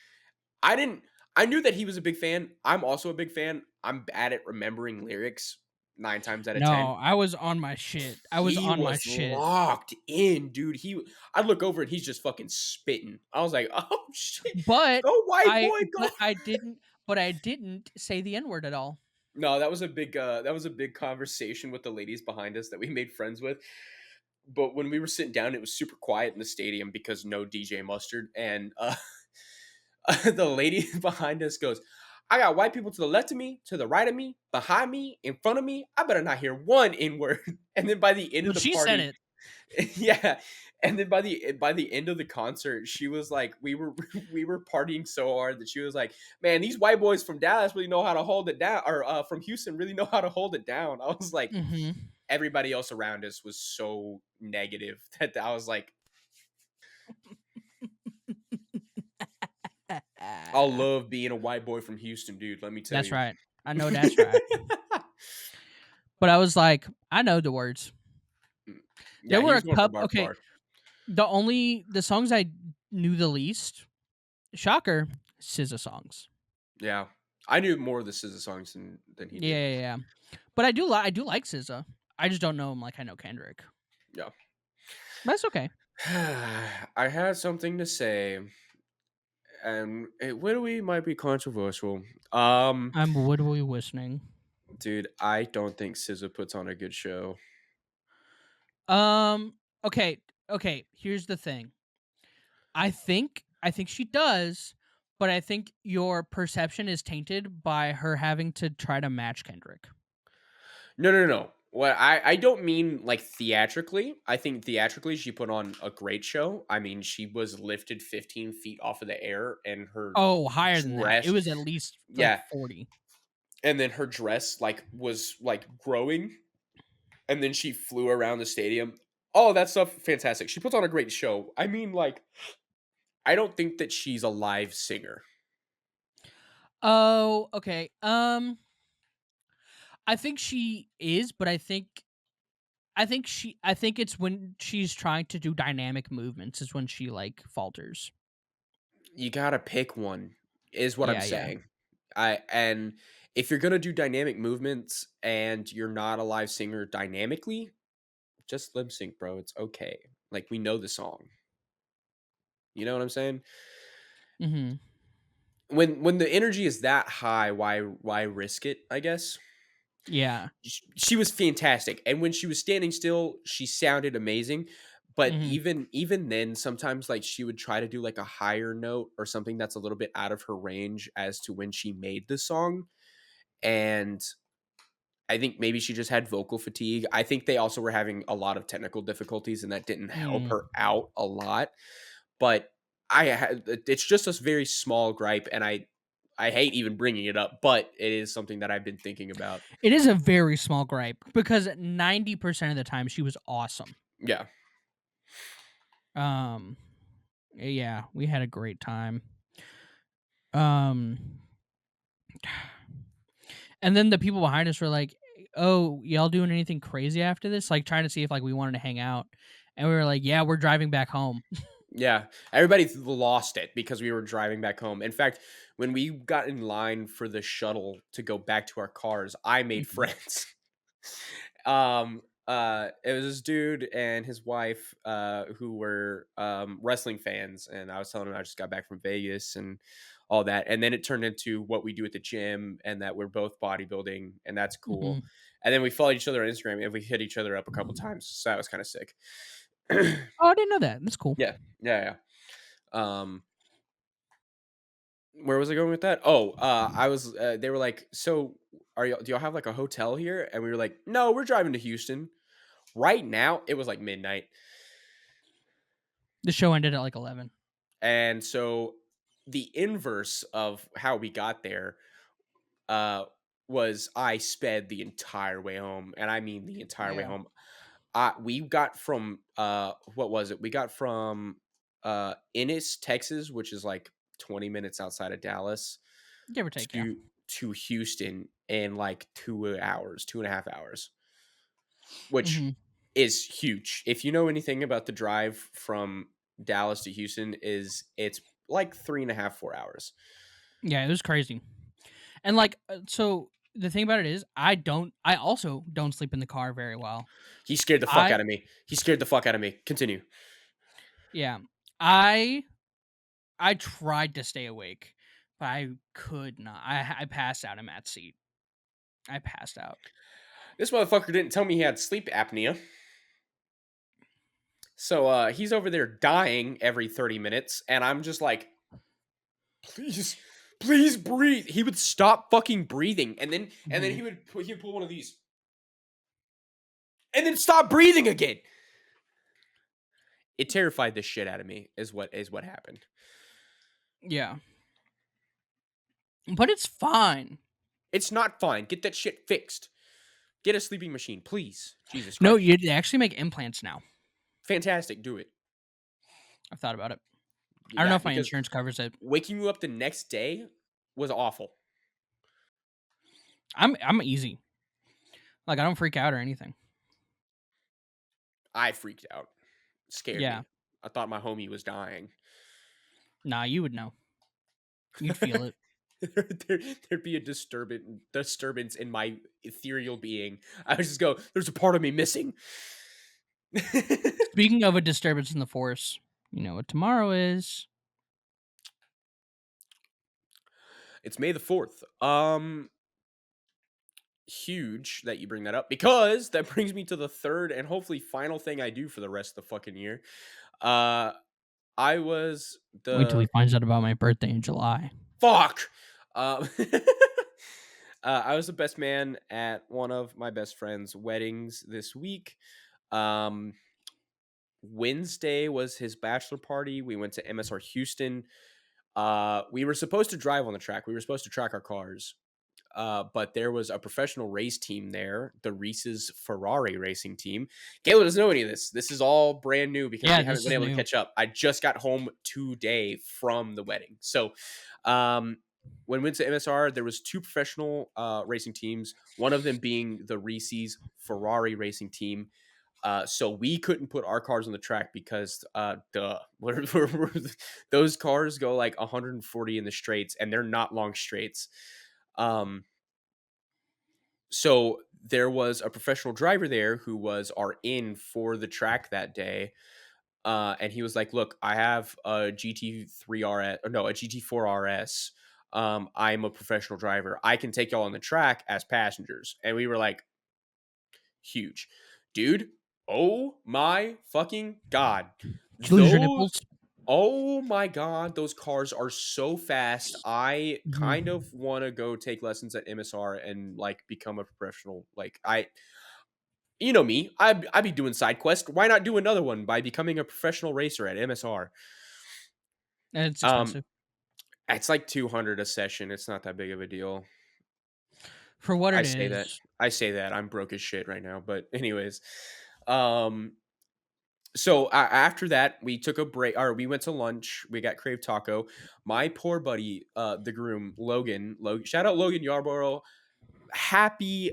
I didn't I knew that he was a big fan. I'm also a big fan. I'm bad at remembering lyrics 9 times out of No, 10. I was on my shit. I was He on my was shit. locked in, dude. I'd look over and he's just fucking spitting. I was like, "Oh shit. But Go white I boy, go." but I didn't say the N-word at all. No, that was a big conversation with the ladies behind us that we made friends with. But when we were sitting down, it was super quiet in the stadium because no DJ Mustard, and the lady behind us goes, "I got white people to the left of me, to the right of me, behind me, in front of me. I better not hear one N word." And then by the end Well, of the she said party, it. yeah, and then by the end of the concert, she was like, we were partying so hard that she was like, "Man, these white boys from Dallas really know how to hold it down, or from Houston really know how to hold it down." I was like, Mhm. everybody else around us was so negative that I was like, I'll love being a white boy from Houston, dude. Let me tell That's you. right. I know that's right. But I was like, I know the words. Yeah, There he were a was going from couple. bar to Okay, bar. the songs I knew the least, shocker, SZA songs. Yeah, I knew more of the SZA songs than he Yeah, did. yeah, yeah. But I do like SZA. I just don't know him like I know Kendrick. Yeah. That's okay. I had something to say, and it literally might be controversial. I'm literally listening. Dude, I don't think SZA puts on a good show. Um. Okay. Okay. Here's the thing. I think she does, but I think your perception is tainted by her having to try to match Kendrick. No, no, no. Well, I don't mean like theatrically. I think theatrically she put on a great show. I mean, she was lifted 15 feet off of the air, and her Oh, higher than that. It dress, was at least like yeah, 40. and then her dress like was like growing, and then she flew around the stadium. All that stuff, fantastic. She puts on a great show. I mean, like, I don't think that she's a live singer. Oh, okay. I think she is, but I think it's when she's trying to do dynamic movements is when she like falters. You gotta pick one, is what I'm Yeah, yeah. saying. And if you're gonna do dynamic movements and you're not a live singer dynamically, just lip sync, bro. It's okay. Like we know the song. You know what I'm saying? Mhm. when the energy is that high, why risk it, I guess. Yeah. She was fantastic, and when she was standing still, she sounded amazing. But Mhm. even then, sometimes like she would try to do like a higher note or something that's a little bit out of her range as to when she made the song. And I think maybe she just had vocal fatigue. I think they also were having a lot of technical difficulties, and that didn't help Mm. her out a lot. But I had it's just a very small gripe, and I hate even bringing it up, but it is something that I've been thinking about. It is a very small gripe because 90% of the time she was awesome. Yeah, Um, yeah, we had a great time. Um, and then the people behind us were like, "Oh, y'all doing anything crazy after this?" Like trying to see if like we wanted to hang out, and we were like, "Yeah, we're driving back home." yeah. Everybody lost it because we were driving back home. In fact, when we got in line for the shuttle to go back to our cars, I made Mhm. friends. It was this dude and his wife who were wrestling fans, and I was telling him I just got back from Vegas and all that, and then it turned into what we do at the gym and that we're both bodybuilding, and that's cool. Mhm. And then we followed each other on Instagram and we hit each other up a couple times, so that was kind of sick. Oh, I didn't know that. That's cool. Yeah, yeah, yeah. Where was I going with that? Oh, I was. They were like, "So, do y'all have like a hotel here?" And we were like, "No, we're driving to Houston right now." It was like midnight, The show ended at like 11. and so the inverse of how we got there uh, was I sped the entire way home, and I mean the entire way Yeah, home. We got from what was it? We got from Ennis, Texas, which is like 20 minutes outside of Dallas, give or take. Yeah. to Houston in like 2 hours, 2.5 hours, which Mhm. is huge. If you know anything about the drive from Dallas to Houston, is it's like 3.5, 4 hours. Yeah, it was crazy. And like, so the thing about it is, I also don't sleep in the car very well. He scared the fuck I out of me. He scared the fuck out of me. Continue. Yeah, I I tried to stay awake, but I could not. I passed out in that seat. I passed out. This motherfucker didn't tell me he had sleep apnea. So he's over there dying every 30 minutes, and I'm just like, please, please breathe. He would stop fucking breathing, and then Mhm. he would pull one of these, and then stop breathing again. It terrified the shit out of me. Is what happened. Yeah, but it's fine. It's not fine. Get that shit fixed. Get a sleeping machine, please. Jesus No, Christ. you they actually make implants now. Fantastic. Do it. I've thought about it. I don't know Yeah, if my because insurance covers it. waking you up the next day was awful. I'm easy. Like I don't freak out or anything. I freaked out. Scared Yeah. me. I thought my homie was dying. Nah, you would know. You'd feel it. There'd be a disturbance in my ethereal being. I would just go, there's a part of me missing. Speaking of a disturbance in the force, you know what tomorrow is? It's May the 4th. Huge that you bring that up because that brings me to the third and hopefully final thing I do for the rest of the fucking year. Uh I was Wait till he the finds out about my birthday in July. fuck. Um I was the best man at one of my best friend's weddings this week. Um Wednesday was his bachelor party. We went to MSR Houston. We were supposed to drive on the track. We were supposed to track our cars. But there was a professional race team there, the Reese's Ferrari racing team. Kayla doesn't know any of this. This is all brand new because Yeah, we haven't this been is able to new. catch up. I just got home today from the wedding. So, um, when we went to MSR, there was two professional racing teams. One of them being the Reese's Ferrari racing team. So we couldn't put our cars on the track because duh, those cars go like 140 in the straights, and they're not long straights. Um, so there was a professional driver there who was our in for the track that day. And he was like, "Look, I have a GT3 RS, or no, a GT4 RS. I'm a professional driver. I can take y'all on the track as passengers." And we were like, "Huge, dude! Oh my fucking god! Did you lose your Those nipples? Oh my god, those cars are so fast. I kind Mhm. of want to go take lessons at MSR and like become a professional. Like you know me, I be doing side quests. Why not do another one by becoming a professional racer at MSR? It's Um, expensive. it's like 200 a session. It's not that big of a deal. For what I it say that. is. I say that. I'm broke as shit right now. But anyways, um, so after that, we took a break, or we went to lunch. We got Crave Taco. My poor buddy, the groom, Logan, shout out Logan Yarborough. Happy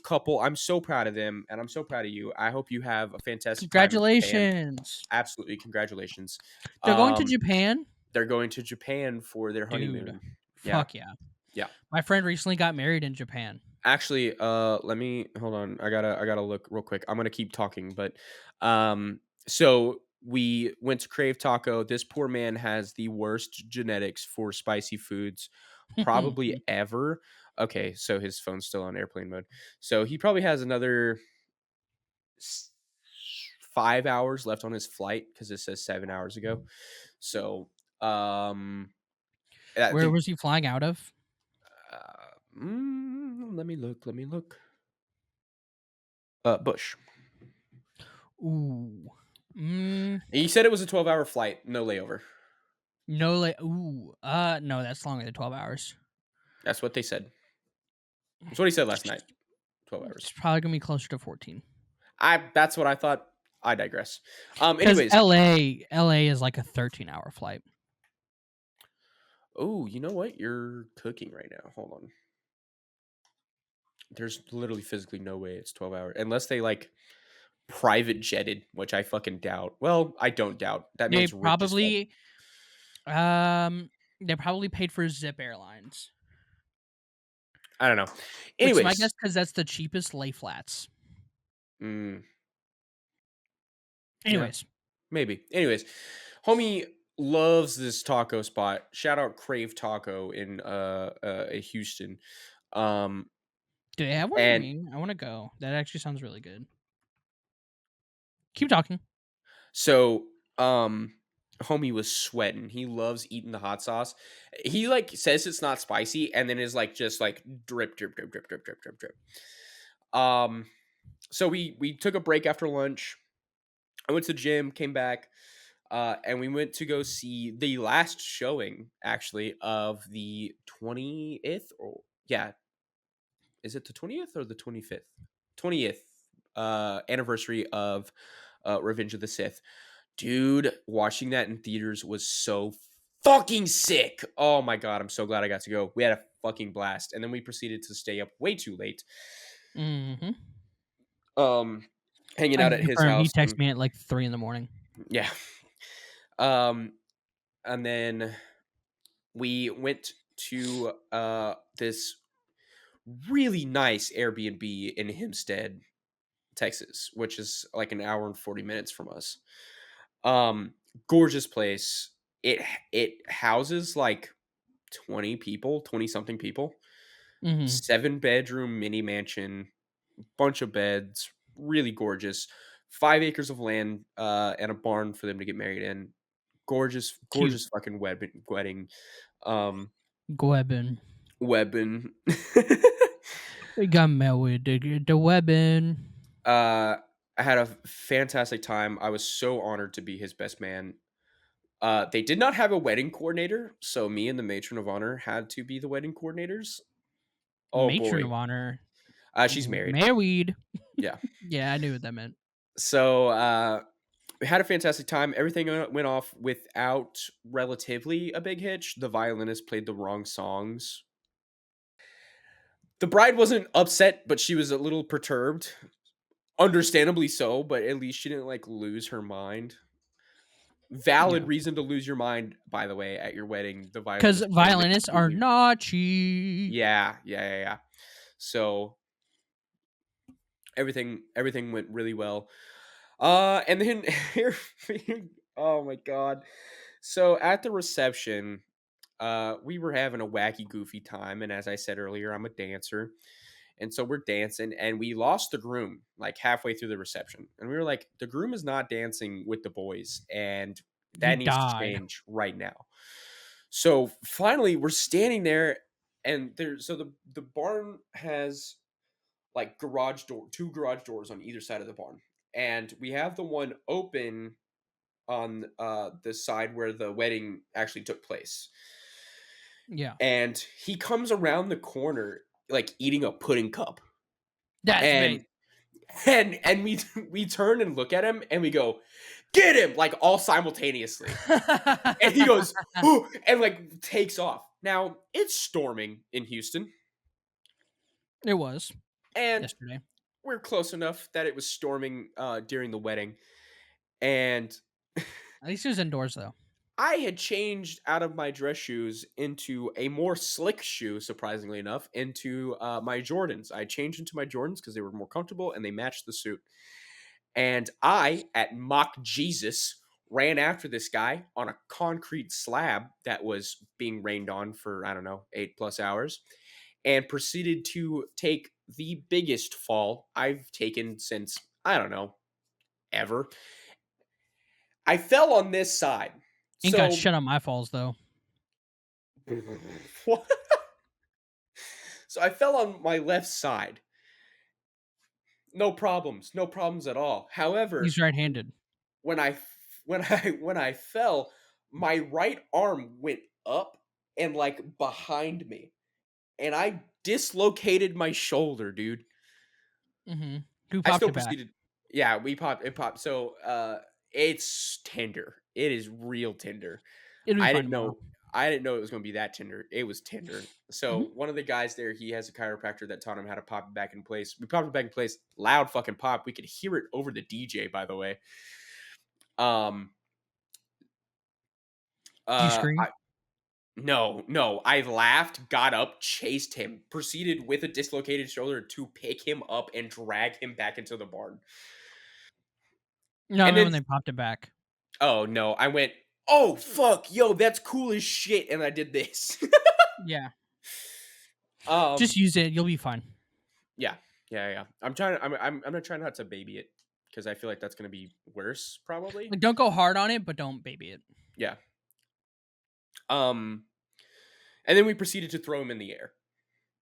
couple. I'm so proud of them, and I'm so proud of you. I hope you have a fantastic time in Japan. Congratulations. Absolutely, congratulations. They're going to Um, Japan? they're going to Japan for their Dude, honeymoon. Yeah, fuck yeah. yeah. My friend recently got married in Japan. Actually, let me hold on. I gotta look real quick. I'm gonna keep talking, but so we went to Crave Taco. This poor man has the worst genetics for spicy foods probably ever. Okay, so his phone's still on airplane mode. So he probably has another s- 5 hours left on his flight because it says 7 hours ago. So I Where think was he flying out of? let me look. Let me look. Bush. Ooh. Mm, He said it was a 12-hour flight, no layover. no, no, that's longer than 12 hours. That's what they said. That's what he said last night. 12 hours. It's probably gonna be closer to 14. That's what I thought. I digress. Because Anyways. LA is like a 13-hour flight. Oh, you know what? You're cooking right now. Hold on. There's literally physically no way it's 12 hours. Unless they like private jetted, which I fucking doubt. Well, I don't doubt. That They man's rich as fuck. probably um they probably paid for Zip Airlines, I don't know. which is my guess Anyways. because that's the cheapest lay flats. Mm, yeah, Anyways, maybe. Anyways, homie loves this taco spot. Shout out Crave Taco in Houston. Um do they have one near and me? I want to go. That actually sounds really good. Keep talking. so homie was sweating. He loves eating the hot sauce. He like says it's not spicy and then is like just like drip drip drip drip drip drip drip drip. Um so we took a break after lunch. I went to the gym, came back, and we went to go see the last showing actually of the 20th, or yeah, is it the 20th or the 25th? 20th anniversary of Revenge of the Sith. Dude, watching that in theaters was so fucking sick. Oh my god, I'm so glad I got to go. We had a fucking blast. And then we proceeded to stay up way too late. Hmm. Um Hanging I out can at his confirm. He house texted and me at like 3 in the morning. yeah. Um and then we went to this really nice Airbnb in Hempstead, Texas, which is like an hour and 40 minutes from us. Um, Gorgeous place. It houses like 20 people, 20 something people. Hmm. 7-bedroom mini mansion, bunch of beds, really gorgeous. 5 acres of land and a barn for them to get married in. Gorgeous, Cute. gorgeous fucking wedding. Um Gwebin. weapon. We got married. The webbing. I had a fantastic time. I was so honored to be his best man. They did not have a wedding coordinator, so me and the matron of honor had to be the wedding coordinators. Oh Matron boy, of honor. she's married. Married. Yeah. Yeah, I knew what that meant. So we had a fantastic time. Everything went off without relatively a big hitch. The violinist played the wrong songs. The bride wasn't upset, but she was a little perturbed. Understandably so, but at least she didn't like lose her mind. Valid Yeah. reason to lose your mind, by the way, at your wedding. The Because violinist playing the violinists are completely. not cheap. Yeah. So everything went really well. And then here, oh my god. So at the reception, We were having a wacky, goofy time, and as I said earlier, I'm a dancer, and so we're dancing, and we lost the groom like halfway through the reception, and we were like, the groom is not dancing with the boys, and You that needs to died. change right now. So finally, we're standing there, and the barn has like two garage doors on either side of the barn, and we have the one open on the side where the wedding actually took place. Yeah. And he comes around the corner like eating a pudding cup. That's And me. we turn and look at him and we go, "Get him!" like all simultaneously. And he goes, "Ooh," and like takes off. Now, it's storming in Houston, It was and yesterday. we're close enough that it was storming during the wedding. And At least it was indoors though. I had changed out of my dress shoes into a more slick shoe, surprisingly enough, into my Jordans. I changed into my Jordans because they were more comfortable and they matched the suit. And I, at mock Jesus, ran after this guy on a concrete slab that was being rained on for, I don't know, 8+ hours, and proceeded to take the biggest fall I've taken since, I don't know, ever. I fell on this side. Ain't got So, shit on my falls though. what? So I fell on my left side. No problems, no problems at all. He's However, right-handed. when I fell, my right arm went up and like behind me, and I dislocated my shoulder, dude. Mhm. Who I popped still it back? proceeded. Yeah, we popped. It popped. So, it's tender. It is real tender. It'll be I fine didn't tomorrow. know. I didn't know it was going to be that tender. It was tender. So Mhm. one of the guys there, he has a chiropractor that taught him how to pop it back in place. We popped it back in place. Loud fucking pop. We could hear it over the DJ. By the way. Um. Do you scream? I no no. I laughed, got up, chased him, proceeded with a dislocated shoulder to pick him up and drag him back into the barn. No, I And mean then when they popped it back. oh no, I went, "Oh fuck, yo, that's cool as shit," and I did this. Yeah. Just um, use it. You'll be fine. yeah, yeah. I'm gonna try not to baby it because I feel like that's gonna be worse, probably. Like, don't go hard on it, but don't baby it. Yeah. Um, and then we proceeded to throw him in the air.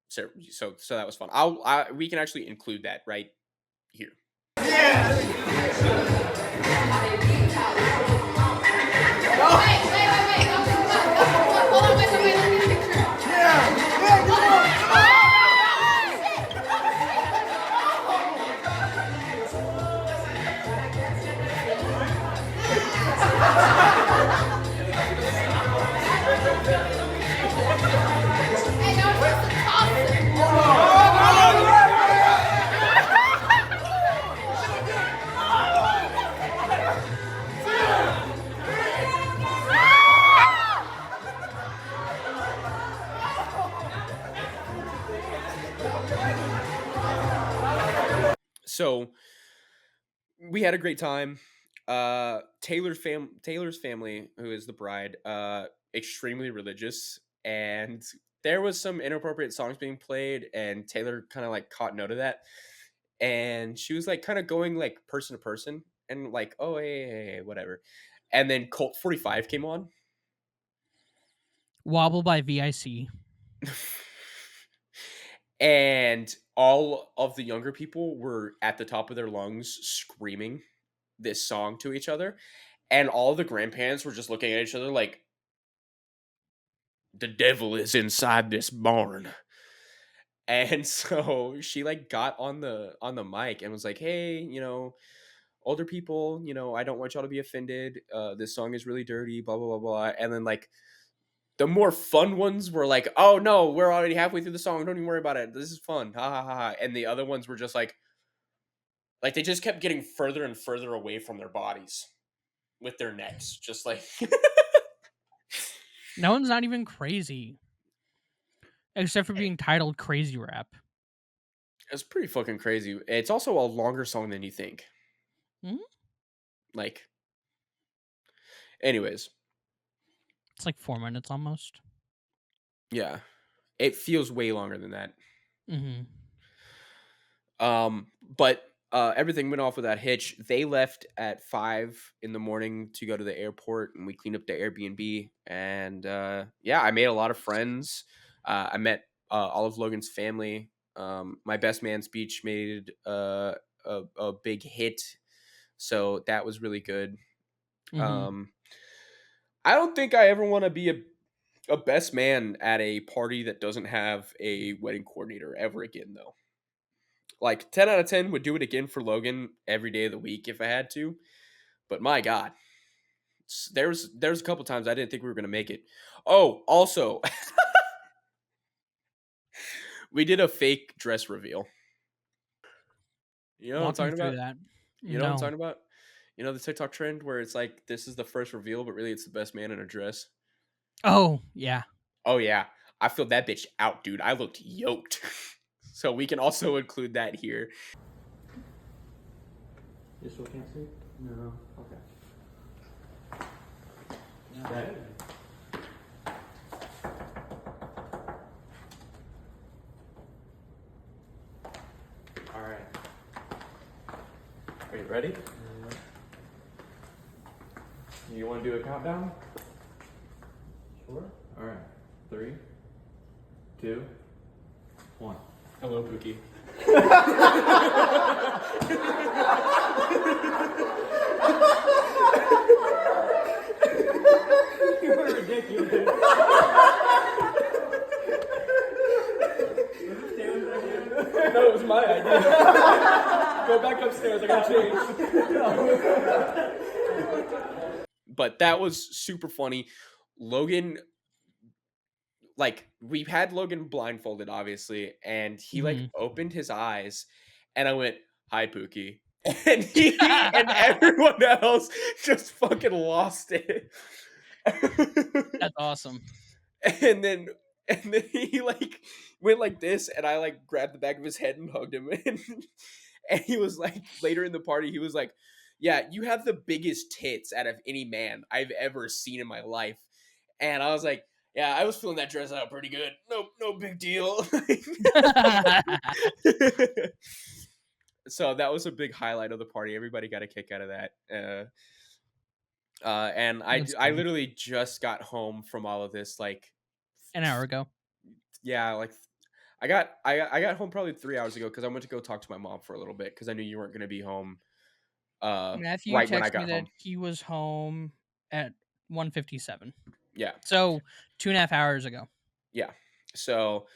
So that was fun. We can actually include that right here. So we had a great time. Taylor's family, who is the bride, extremely religious, and there was some inappropriate songs being played, and Taylor kind of like caught note of that, and she was like kind of going like person to person, and like, oh hey, whatever, and then Colt 45 came on. Wobble by VIC. And all of the younger people were at the top of their lungs screaming this song to each other, and all the grandparents were just looking at each other like, the devil is inside this barn. And so she like got on the mic and was like, hey, older people, I don't want y'all to be offended, this song is really dirty, blah blah blah blah. And then like the more fun ones were like, oh no, we're already halfway through the song, don't even worry about it, this is fun, ha ha ha ha. And the other ones were just like they just kept getting further and further away from their bodies with their necks, just like That one's not even crazy, except for being titled "Crazy Rap." it's pretty fucking crazy. It's also a longer song than you think. Mhm. Like, anyways, It's like 4 minutes almost. Yeah. It feels way longer than that. Mhm. But everything went off without hitch. They left at 5 in the morning to go to the airport, and we cleaned up the Airbnb. And yeah, I made a lot of friends. I met all of Logan's family. My best man speech made a big hit, so that was really good. Mhm. Um, I don't think I ever want to be a best man at a party that doesn't have a wedding coordinator ever again, though. Like 10 out of 10 would do it again for Logan every day of the week if I had to. But my God, there's a couple times I didn't think we were gonna make it. Oh, also, we did a fake dress reveal. You know what I'm Walk me talking through about? that. You know what I'm No. talking about? You know the TikTok trend where it's like this is the first reveal, but really it's the best man in a dress. Oh, yeah. Oh yeah, I filled that bitch out, dude. I looked yoked. So we can also include that here. You still can't see? No. Okay. That- All right. Are you ready? You want to do a countdown? Sure. All right. 3, 2, 1. Hello, Pookie. You were ridiculous. No, it was my idea. Go back upstairs. I gotta change. But that was super funny. Logan, like, we had Logan blindfolded, obviously, and he like Mhm. opened his eyes, and I went, "Hi, Pookie," and he and everyone else just fucking lost it. That's awesome. and then and then he like went like this, and I like grabbed the back of his head and hugged him, and he was like later in the party, he was like, "Yeah, you have the biggest tits out of any man I've ever seen in my life," and I was like, "Yeah, I was feeling that dress out pretty good. No big deal." So that was a big highlight of the party. Everybody got a kick out of that. And That's I cool. literally just got home from all of this, like, An hour ago. yeah, like I got home probably 3 hours ago because I went to go talk to my mom for a little bit because I knew you weren't gonna be home Matthew right when I texted me got that home. he was home at 1:57. Yeah, So 2.5 hours ago. yeah. So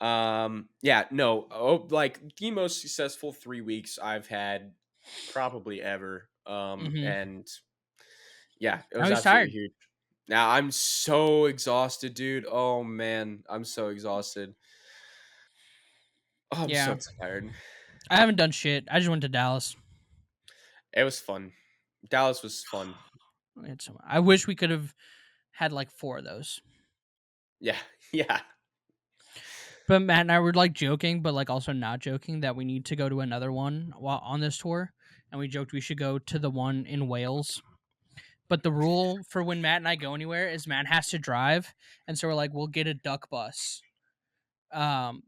yeah, no, oh, like the most successful 3 weeks I've had probably ever. Mhm. And yeah, it Now was he's absolutely tired. huge. Now I'm so exhausted, dude. Oh man, I'm so exhausted. Oh, I'm Yeah. so tired. I haven't done shit. I just went to Dallas. It was fun. Dallas was fun. I wish we could have had like 4 of those. Yeah, yeah. But Matt and I were like joking, but like also not joking that we need to go to another one while on this tour. And we joked we should go to the one in Wales. But the rule for when Matt and I go anywhere is Matt has to drive. And so we're like, we'll get a duck bus um,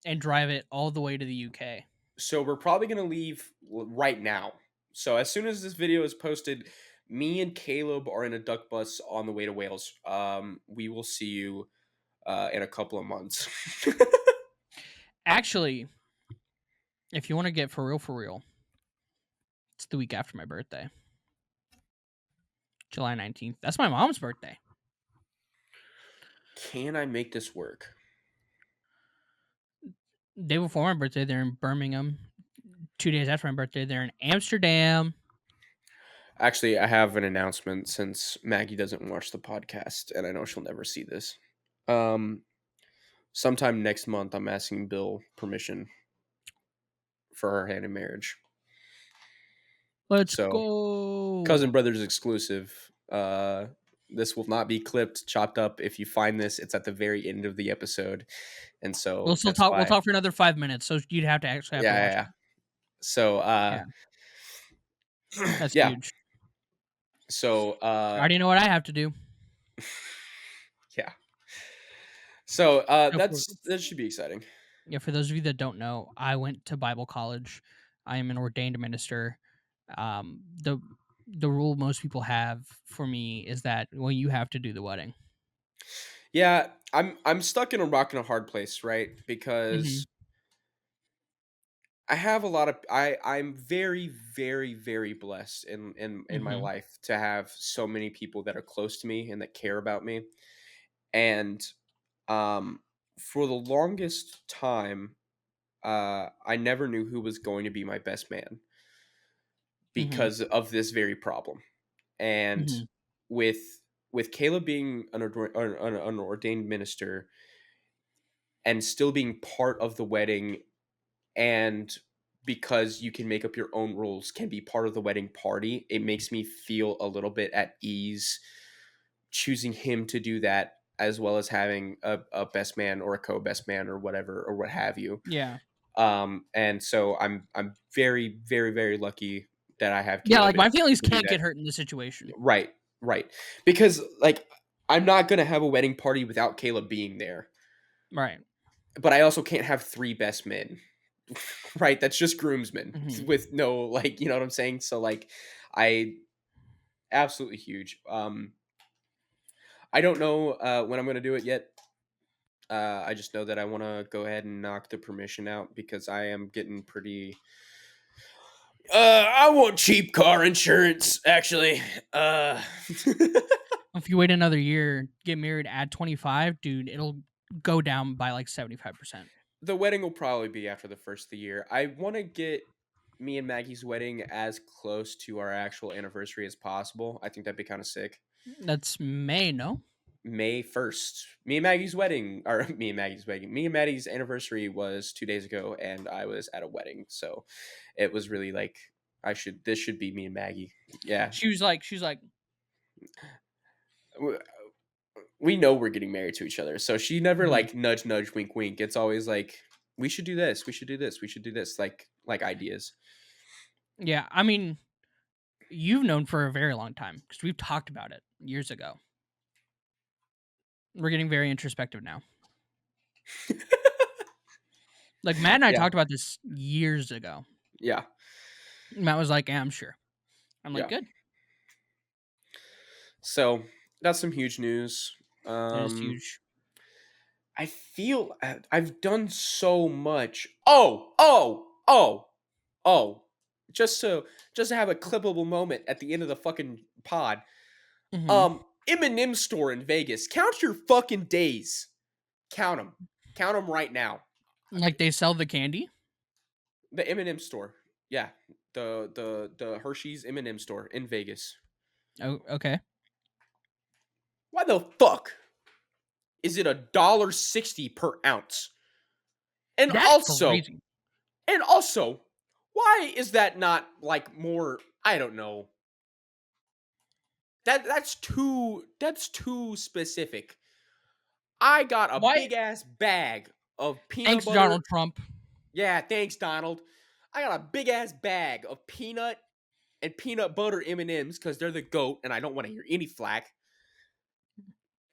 and drive it all the way to the UK. So we're probably gonna leave right now. So as soon as this video is posted, me and Caleb are in a duck bus on the way to Wales. We will see you in a couple of months. Actually, if you want to get for real, it's the week after my birthday, July 19th. That's my mom's birthday. Can I make this work? Day before my birthday, they're in Birmingham. 2 days after my birthday, they're in Amsterdam. Actually, I have an announcement since Maggie doesn't watch the podcast, and I know she'll never see this. Um, Sometime next month, I'm asking Bill permission for her hand in marriage. Let's So, go. cousin brothers exclusive. This will not be clipped, chopped up. If you find this, it's at the very end of the episode, and We'll so still that's talk. We'll why. talk for another 5 minutes, so you'd have to actually have Yeah, to yeah, watch yeah. it. So, Yeah, that's yeah. huge. So, I already know what I have to do. yeah. So So that should be exciting. yeah, for those of you that don't know, I went to Bible college. I am an ordained minister. The rule most people have for me is that, well, you have to do the wedding. Yeah, I'm stuck in a rock and a hard place, right? Mhm. Because I have a lot of I'm very very blessed in my Mhm. life to have so many people that are close to me and that care about me. And um for the longest time I never knew who was going to be my best man Mhm. because of this very problem. And Mhm. with Caleb being an ordained minister and still being part of the wedding, and because you can make up your own rules, can be part of the wedding party, it makes me feel a little bit at ease choosing him to do that, as well as having a best man or a co-best man or whatever or what have you. Yeah. And so I'm very very lucky that I have Yeah, Caleb like, and my feelings to do can't that. get hurt in this situation. Right, right. Because like I'm not gonna have a wedding party without Caleb being there, Right. but I also can't have three best men. Right, that's just groomsmen Mhm. with no, like, you know what I'm saying? So like I absolutely huge. I don't know when I'm gonna do it yet. I just know that I want to go ahead and knock the permission out because I am getting pretty. I want cheap car insurance, actually. If you wait another year, get married, add 25, dude, it'll go down by, like, 75%. The wedding will probably be after the first of the year. I want to get me and Maggie's wedding as close to our actual anniversary as possible. I think that'd be kind of sick. That's May, no? May 1st. Me and Maggie's wedding, or me and Maggie's wedding. Me and Maddie's anniversary was 2 days ago, and I was at a wedding. So it was really like, this should be me and Maggie. Yeah. She was like, W- We know we're getting married to each other. So she never mhm. like nudge, nudge, wink, wink. It's always like, we should do this. We should do this. We should do this. Like ideas. Yeah, I mean, you've known for a very long time because 'cause we've talked about it years ago. We're getting very introspective now. Like, Matt and I Yeah. talked about this years ago. Yeah. Matt was like, "Yeah, I'm sure." I'm like, Yeah. "Good." So that's some huge news. It is Um, huge. I feel I've done so much. Oh. Just to have a clippable moment at the end of the fucking pod. Mhm. M&M store in Vegas. Count your fucking days. Count them. Count them right now. Like, they sell the candy? The M&M store. Yeah. The Hershey's M&M store in Vegas. Oh, okay. Why the fuck is it $1.60 per ounce? And That's also, crazy. And also, why is that not like more? I don't know. That's too specific. I got a Why big ass bag of peanut Thanks, butter. Donald Trump. Yeah, thanks, Donald. I got a big ass bag of peanut and peanut butter M&Ms because they're the goat, and I don't want to hear any flack.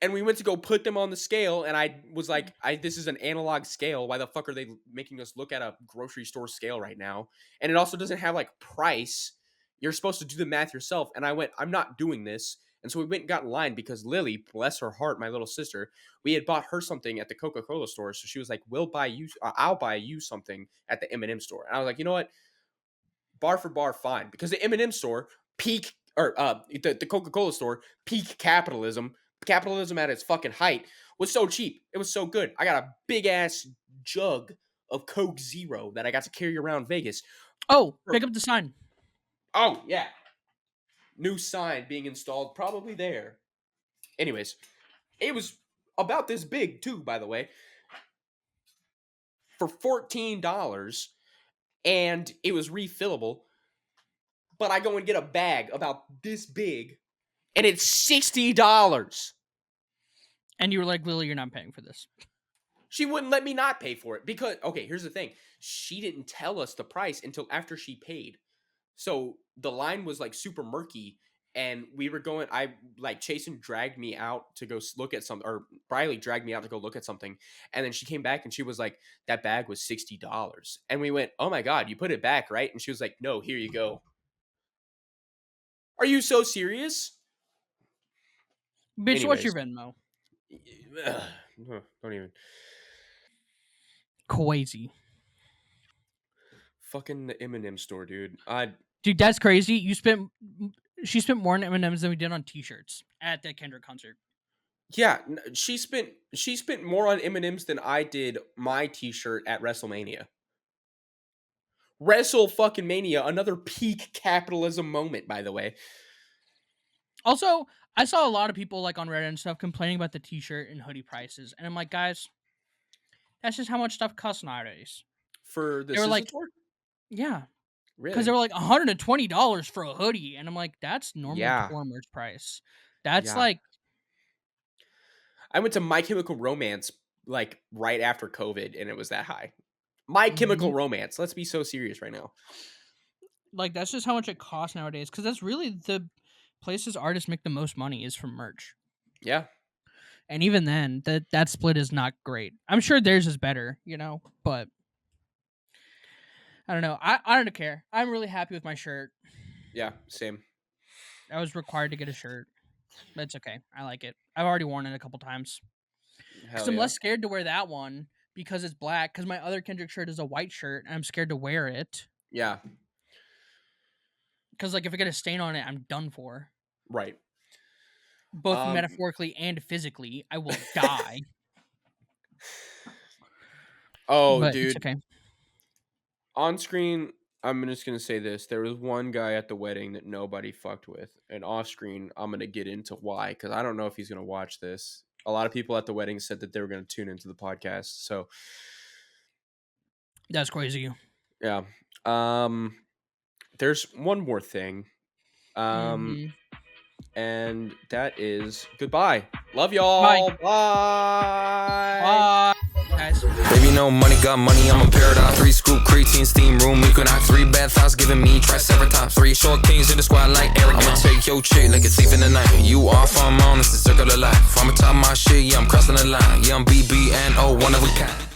And we went to go put them on the scale, and I was like, this is an analog scale. Why the fuck are they making us look at a grocery store scale right now? And it also doesn't have like price. You're supposed to do the math yourself. And I went, I'm not doing this. And so we went and got in line because Lily, bless her heart, my little sister, we had bought her something at the Coca-Cola store. So she was like, I'll buy you something at the M&M store. And I was like, you know what? Bar for bar, fine. Because the M&M store, peak, or the Coca-Cola store, peak capitalism at its fucking height, was so cheap. It was so good. I got a big ass jug of Coke Zero that I got to carry around Vegas. Oh, pick up the sign. Oh, yeah. New sign being installed, probably there. Anyways, it was about this big, too, by the way, for $14, and it was refillable. But I go and get a bag about this big, and it's $60. And you were like, "Lily, you're not paying for this." She wouldn't let me not pay for it because, okay, here's the thing. She didn't tell us the price until after she paid. So the line was like super murky. and we were going. I like Chasen dragged me out to go look at something, or Briley dragged me out to go look at something, and then she came back and she was like, "That bag was $60," and we went, "Oh my god, you put it back, right?" And she was like, "No, here you go." Are you so serious? Bitch, what's your Anyways, Venmo? don't even. Crazy. Fucking the Eminem store, dude. Dude, that's crazy. She spent more on M&Ms than we did on t-shirts at that Kendrick concert. Yeah, she spent more on M&Ms than I did my T-shirt at WrestleMania. Wrestle fucking Mania, another peak capitalism moment, by the way. Also, I saw a lot of people like on Reddit and stuff complaining about the t-shirt and hoodie prices, and I'm like, guys, that's just how much stuff costs nowadays. For the They were SZA like, tour? yeah, because they Really? were like $120 for a hoodie, and I'm like, that's normal Yeah, tour merch price. That's yeah. like, I went to My Chemical Romance like right after COVID, and it was that high. My Chemical mhm, Romance. Let's be so serious right now. that's just how much it costs nowadays. Because that's really the places artists make the most money is from merch. Yeah, And even then, that split is not great. I'm sure theirs is better, but I don't know. I don't care. I'm really happy with my shirt. yeah, same. I was required to get a shirt. That's okay. I like it. I've already worn it a couple times because Hell I'm yeah, less scared to wear that one because it's black. Because my other Kendrick shirt is a white shirt, and I'm scared to wear it yeah. because like if I get a stain on it, I'm done for. Right. Both Um. metaphorically and physically, I will die. Oh, But it's dude. okay. On screen, I'm just gonna say this: there was one guy at the wedding that nobody fucked with, and off screen, I'm gonna get into why because I don't know if he's gonna watch this. A lot of people at the wedding said that they were gonna tune into the podcast, so That's crazy. yeah. Um, there's one more thing, um, Mm-hmm. and that is goodbye. Love Bye. y'all. Bye. Bye, guys. Baby, no money, got money, I'm a paradigm. 3 scoop creatine, steam room, you can have 3 bad thoughts, giving me triceratops. 3 short kings in the squad like Eric. I'ma take your chick like a thief in the night. You off, I'm on, it's the circle of life. I'm top of my shit, yeah, I'm crossing the line. Yeah, I'm BBNO, one of a kind.